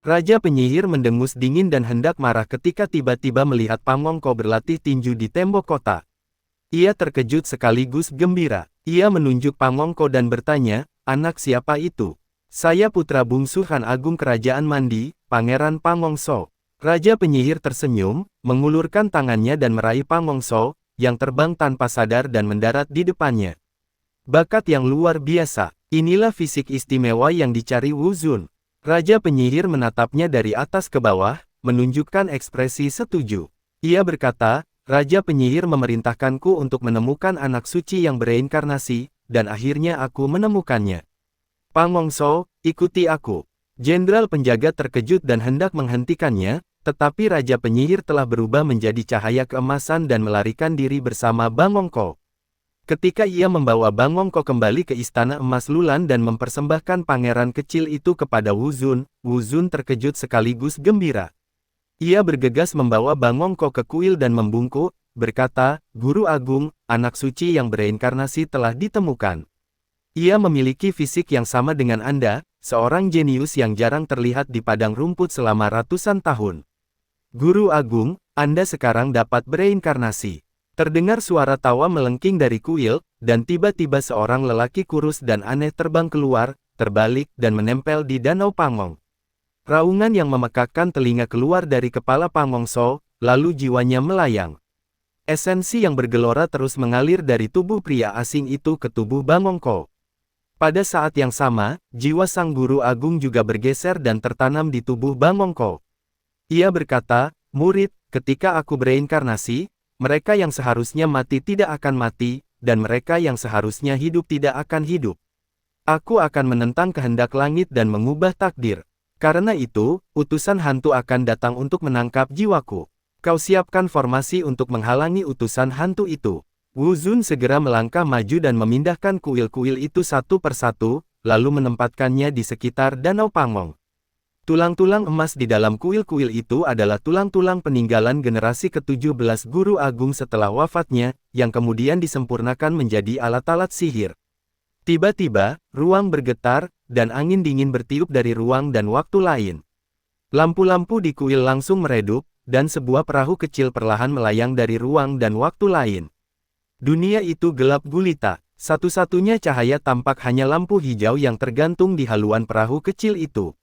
Raja penyihir mendengus dingin dan hendak marah ketika tiba-tiba melihat Pangongko berlatih tinju di tembok kota. Ia terkejut sekaligus gembira. Ia menunjuk Pangongko dan bertanya, "Anak siapa itu?" "Saya putra bungsu Han Agung Kerajaan Mandi, Pangeran Pangongso." Raja penyihir tersenyum, mengulurkan tangannya dan meraih Pangongso, yang terbang tanpa sadar dan mendarat di depannya. Bakat yang luar biasa. Inilah fisik istimewa yang dicari Wu Zun. Raja penyihir menatapnya dari atas ke bawah, menunjukkan ekspresi setuju. Ia berkata, "Raja penyihir memerintahkanku untuk menemukan anak suci yang bereinkarnasi, dan akhirnya aku menemukannya. Pangongso, ikuti aku." Jenderal penjaga terkejut dan hendak menghentikannya, tetapi Raja penyihir telah berubah menjadi cahaya keemasan dan melarikan diri bersama Bangongko. Ketika ia membawa Bangongko kembali ke Istana Emas Lulan dan mempersembahkan pangeran kecil itu kepada Wu Zun terkejut sekaligus gembira. Ia bergegas membawa Bangongko ke kuil dan membungkuk, berkata, "Guru Agung, anak suci yang bereinkarnasi telah ditemukan. Ia memiliki fisik yang sama dengan Anda, seorang jenius yang jarang terlihat di padang rumput selama ratusan tahun. Guru Agung, Anda sekarang dapat bereinkarnasi." Terdengar suara tawa melengking dari kuil, dan tiba-tiba seorang lelaki kurus dan aneh terbang keluar, terbalik, dan menempel di Danau Pangong. Raungan yang memekakkan telinga keluar dari kepala Pangongso, lalu jiwanya melayang. Esensi yang bergelora terus mengalir dari tubuh pria asing itu ke tubuh Bangongko. Pada saat yang sama, jiwa sang guru agung juga bergeser dan tertanam di tubuh Bangongko. Ia berkata, "Murid, ketika aku bereinkarnasi, mereka yang seharusnya mati tidak akan mati, dan mereka yang seharusnya hidup tidak akan hidup. Aku akan menentang kehendak langit dan mengubah takdir. Karena itu, utusan hantu akan datang untuk menangkap jiwaku. Kau siapkan formasi untuk menghalangi utusan hantu itu." Wu Zun segera melangkah maju dan memindahkan kuil-kuil itu satu persatu, lalu menempatkannya di sekitar Danau Pangong. Tulang-tulang emas di dalam kuil-kuil itu adalah tulang-tulang peninggalan generasi ke-17 Guru Agung setelah wafatnya, yang kemudian disempurnakan menjadi alat-alat sihir. Tiba-tiba, ruang bergetar, dan angin dingin bertiup dari ruang dan waktu lain. Lampu-lampu di kuil langsung meredup, dan sebuah perahu kecil perlahan melayang dari ruang dan waktu lain. Dunia itu gelap gulita, satu-satunya cahaya tampak hanya lampu hijau yang tergantung di haluan perahu kecil itu.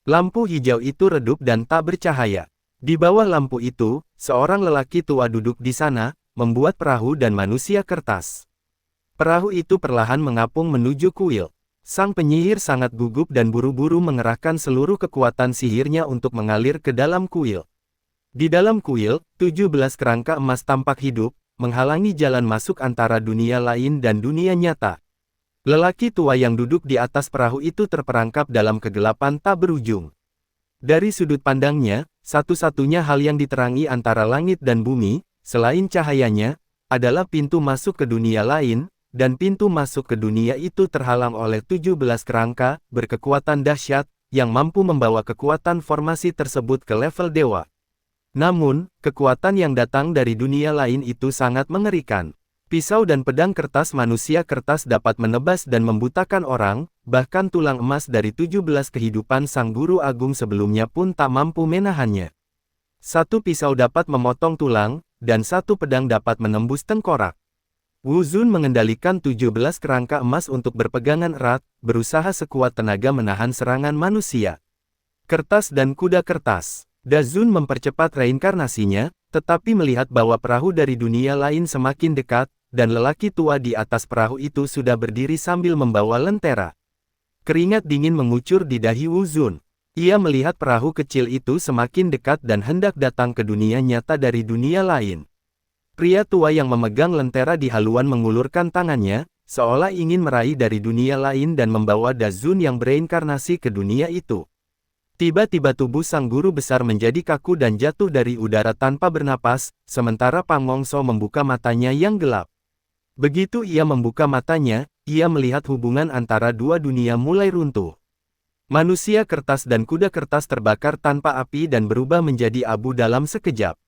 Lampu hijau itu redup dan tak bercahaya. Di bawah lampu itu, seorang lelaki tua duduk di sana, membuat perahu dan manusia kertas. Perahu itu perlahan mengapung menuju kuil. Sang penyihir sangat gugup dan buru-buru mengerahkan seluruh kekuatan sihirnya untuk mengalir ke dalam kuil. Di dalam kuil, 17 kerangka emas tampak hidup, menghalangi jalan masuk antara dunia lain dan dunia nyata. Lelaki tua yang duduk di atas perahu itu terperangkap dalam kegelapan tak berujung. Dari sudut pandangnya, satu-satunya hal yang diterangi antara langit dan bumi, selain cahayanya, adalah pintu masuk ke dunia lain, dan pintu masuk ke dunia itu terhalang oleh 17 kerangka, berkekuatan dahsyat, yang mampu membawa kekuatan formasi tersebut ke level dewa. Namun, kekuatan yang datang dari dunia lain itu sangat mengerikan. Pisau dan pedang kertas manusia kertas dapat menebas dan membutakan orang, bahkan tulang emas dari 17 kehidupan sang guru agung sebelumnya pun tak mampu menahannya. Satu pisau dapat memotong tulang, dan satu pedang dapat menembus tengkorak. Wu Zun mengendalikan 17 kerangka emas untuk berpegangan erat, berusaha sekuat tenaga menahan serangan manusia. Kertas dan kuda kertas. Da Zun mempercepat reinkarnasinya, tetapi melihat bahwa perahu dari dunia lain semakin dekat, dan lelaki tua di atas perahu itu sudah berdiri sambil membawa lentera. Keringat dingin mengucur di dahi Wu Zun. Ia melihat perahu kecil itu semakin dekat dan hendak datang ke dunia nyata dari dunia lain. Pria tua yang memegang lentera di haluan mengulurkan tangannya, seolah ingin meraih dari dunia lain dan membawa Da Zun yang bereinkarnasi ke dunia itu. Tiba-tiba tubuh sang guru besar menjadi kaku dan jatuh dari udara tanpa bernapas, sementara Pangongso membuka matanya yang gelap. Begitu ia membuka matanya, ia melihat hubungan antara dua dunia mulai runtuh. Manusia kertas dan kuda kertas terbakar tanpa api dan berubah menjadi abu dalam sekejap.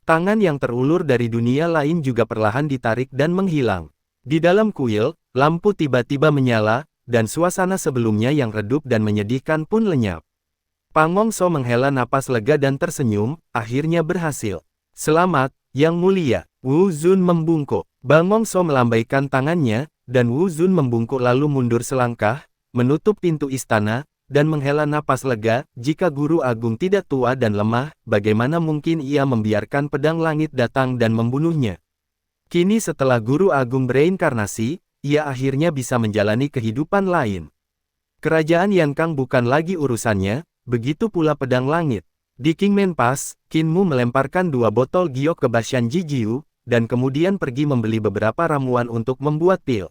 Tangan yang terulur dari dunia lain juga perlahan ditarik dan menghilang. Di dalam kuil, lampu tiba-tiba menyala, dan suasana sebelumnya yang redup dan menyedihkan pun lenyap. Pangongso menghela napas lega dan tersenyum, akhirnya berhasil. Selamat, Yang Mulia. Wu Zun membungkuk. Pangongso melambaikan tangannya, dan Wu Zun membungkuk lalu mundur selangkah, menutup pintu istana, dan menghela napas lega. Jika Guru Agung tidak tua dan lemah, bagaimana mungkin ia membiarkan pedang langit datang dan membunuhnya? Kini setelah Guru Agung bereinkarnasi, ia akhirnya bisa menjalani kehidupan lain. Kerajaan Yankang bukan lagi urusannya, begitu pula pedang langit. Di Kingman Pass, Qin Mu melemparkan 2 botol giok ke Bashan Jijiu, dan kemudian pergi membeli beberapa ramuan untuk membuat pil.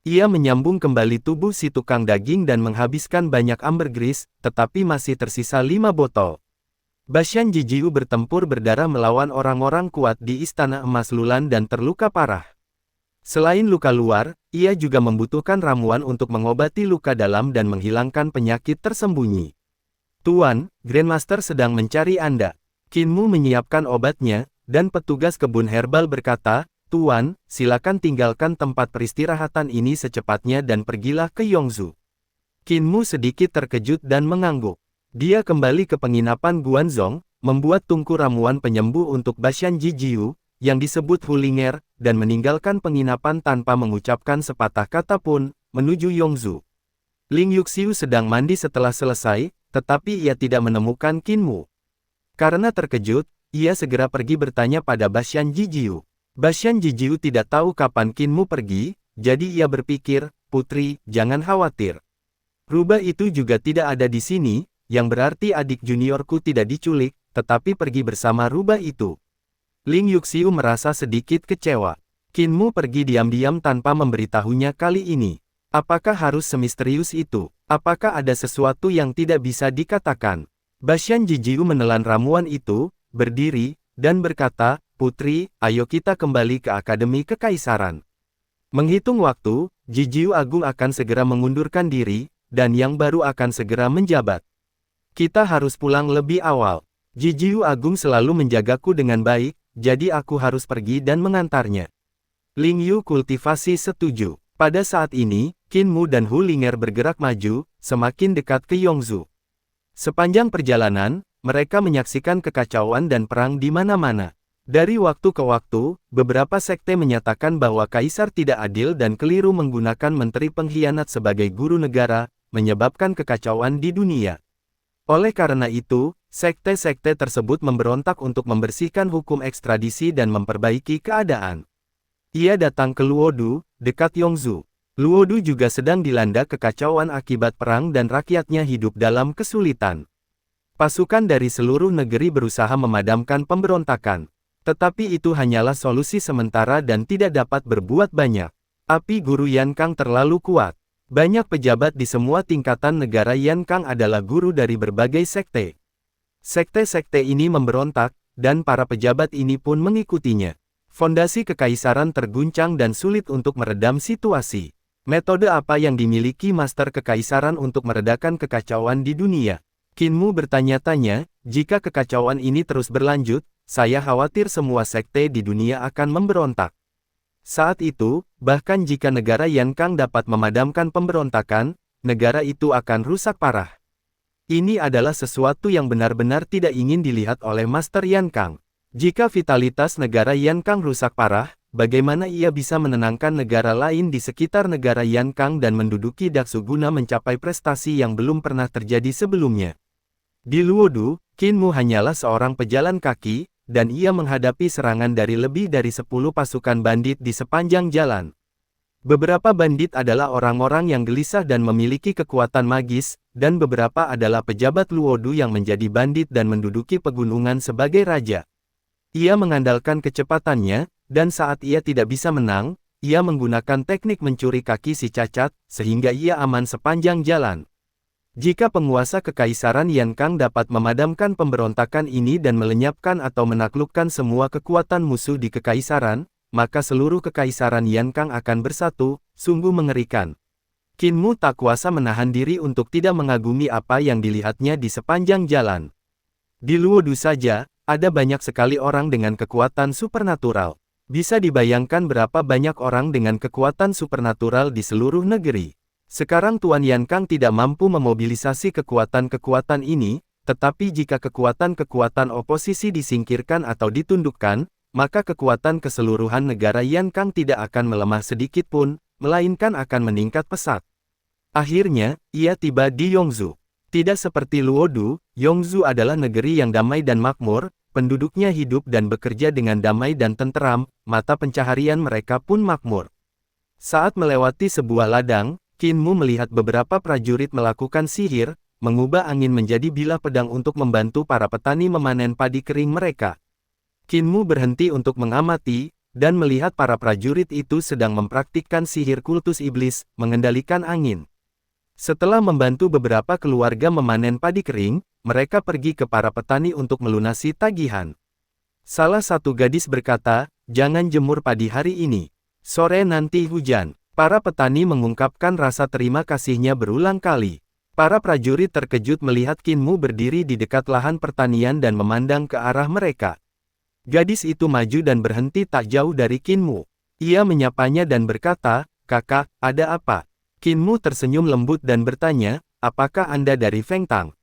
Ia menyambung kembali tubuh si tukang daging dan menghabiskan banyak ambergris, tetapi masih tersisa 5 botol. Bashan Jijiu bertempur berdarah melawan orang-orang kuat di Istana Emas Lulan dan terluka parah. Selain luka luar, ia juga membutuhkan ramuan untuk mengobati luka dalam dan menghilangkan penyakit tersembunyi. Tuan, Grandmaster sedang mencari Anda. Qin Mu menyiapkan obatnya, dan petugas kebun herbal berkata, Tuan, silakan tinggalkan tempat peristirahatan ini secepatnya dan pergilah ke Yongzhou. Qin Mu sedikit terkejut dan mengangguk. Dia kembali ke penginapan Guanzhong, membuat tungku ramuan penyembuh untuk Bashan Jijiu, yang disebut Hulinger, dan meninggalkan penginapan tanpa mengucapkan sepatah kata pun, menuju Yongzhou. Ling Yuxiu sedang mandi setelah selesai, tetapi ia tidak menemukan Qin Mu. Karena terkejut, ia segera pergi bertanya pada Bashan Jijiu. Bashan Jijiu tidak tahu kapan Qin Mu pergi, jadi ia berpikir, Putri, jangan khawatir. Rubah itu juga tidak ada di sini, yang berarti adik juniorku tidak diculik, tetapi pergi bersama rubah itu. Ling Yuxiu merasa sedikit kecewa. Qin Mu pergi diam-diam tanpa memberitahunya kali ini. Apakah harus semisterius itu? Apakah ada sesuatu yang tidak bisa dikatakan? Bashan Jijiu menelan ramuan itu, berdiri, dan berkata, Putri, ayo kita kembali ke Akademi Kekaisaran. Menghitung waktu, Jijiu Agung akan segera mengundurkan diri, dan yang baru akan segera menjabat. Kita harus pulang lebih awal. Jijiu Agung selalu menjagaku dengan baik, jadi aku harus pergi dan mengantarnya. Ling Yu kultivasi setuju. Pada saat ini, Qin Mu dan Hulinger bergerak maju, semakin dekat ke Yongzhou. Sepanjang perjalanan, mereka menyaksikan kekacauan dan perang di mana-mana. Dari waktu ke waktu, beberapa sekte menyatakan bahwa kaisar tidak adil dan keliru menggunakan menteri pengkhianat sebagai guru negara, menyebabkan kekacauan di dunia. Oleh karena itu, sekte-sekte tersebut memberontak untuk membersihkan hukum ekstradisi dan memperbaiki keadaan. Ia datang ke Luodu, dekat Yongzhou. Luodu juga sedang dilanda kekacauan akibat perang dan rakyatnya hidup dalam kesulitan. Pasukan dari seluruh negeri berusaha memadamkan pemberontakan. Tetapi itu hanyalah solusi sementara dan tidak dapat berbuat banyak. Api guru Yankang terlalu kuat. Banyak pejabat di semua tingkatan negara Yankang adalah guru dari berbagai sekte. Sekte-sekte ini memberontak, dan para pejabat ini pun mengikutinya. Fondasi kekaisaran terguncang dan sulit untuk meredam situasi. Metode apa yang dimiliki Master Kekaisaran untuk meredakan kekacauan di dunia? Qin Mu bertanya-tanya, jika kekacauan ini terus berlanjut, saya khawatir semua sekte di dunia akan memberontak. Saat itu, bahkan jika negara Yankang dapat memadamkan pemberontakan, negara itu akan rusak parah. Ini adalah sesuatu yang benar-benar tidak ingin dilihat oleh Master Yankang. Jika vitalitas negara Yankang rusak parah, bagaimana ia bisa menenangkan negara lain di sekitar negara Yankang dan menduduki Daksuguna mencapai prestasi yang belum pernah terjadi sebelumnya? Di Luodu, Qin Mu hanyalah seorang pejalan kaki, dan ia menghadapi serangan dari lebih dari 10 pasukan bandit di sepanjang jalan. Beberapa bandit adalah orang-orang yang gelisah dan memiliki kekuatan magis, dan beberapa adalah pejabat Luodu yang menjadi bandit dan menduduki pegunungan sebagai raja. Ia mengandalkan kecepatannya, dan saat ia tidak bisa menang, ia menggunakan teknik mencuri kaki si cacat, sehingga ia aman sepanjang jalan. Jika penguasa kekaisaran Yankang dapat memadamkan pemberontakan ini dan melenyapkan atau menaklukkan semua kekuatan musuh di kekaisaran, maka seluruh kekaisaran Yankang akan bersatu, sungguh mengerikan. Qin Mu tak kuasa menahan diri untuk tidak mengagumi apa yang dilihatnya di sepanjang jalan. Di Luodu saja, ada banyak sekali orang dengan kekuatan supernatural. Bisa dibayangkan berapa banyak orang dengan kekuatan supernatural di seluruh negeri. Sekarang Tuan Yankang tidak mampu memobilisasi kekuatan-kekuatan ini, Tetapi jika kekuatan-kekuatan oposisi disingkirkan atau ditundukkan, maka kekuatan keseluruhan negara Yan Kang tidak akan melemah sedikit pun, melainkan akan meningkat pesat. Akhirnya, ia tiba di Yongzhou. Tidak seperti Luodu, Yongzhou adalah negeri yang damai dan makmur, penduduknya hidup dan bekerja dengan damai dan tenteram, mata pencaharian mereka pun makmur. Saat melewati sebuah ladang, Qin Mu melihat beberapa prajurit melakukan sihir, mengubah angin menjadi bilah pedang untuk membantu para petani memanen padi kering mereka. Qin Mu berhenti untuk mengamati, dan melihat para prajurit itu sedang mempraktikkan sihir kultus iblis, mengendalikan angin. Setelah membantu beberapa keluarga memanen padi kering, mereka pergi ke para petani untuk melunasi tagihan. Salah satu gadis berkata, "Jangan jemur padi hari ini. Sore nanti hujan." Para petani mengungkapkan rasa terima kasihnya berulang kali. Para prajurit terkejut melihat Qin Mu berdiri di dekat lahan pertanian dan memandang ke arah mereka. Gadis itu maju dan berhenti tak jauh dari Qin Mu. Ia menyapanya dan berkata, "Kakak, ada apa?" Qin Mu tersenyum lembut dan bertanya, "Apakah Anda dari Feng Tang?"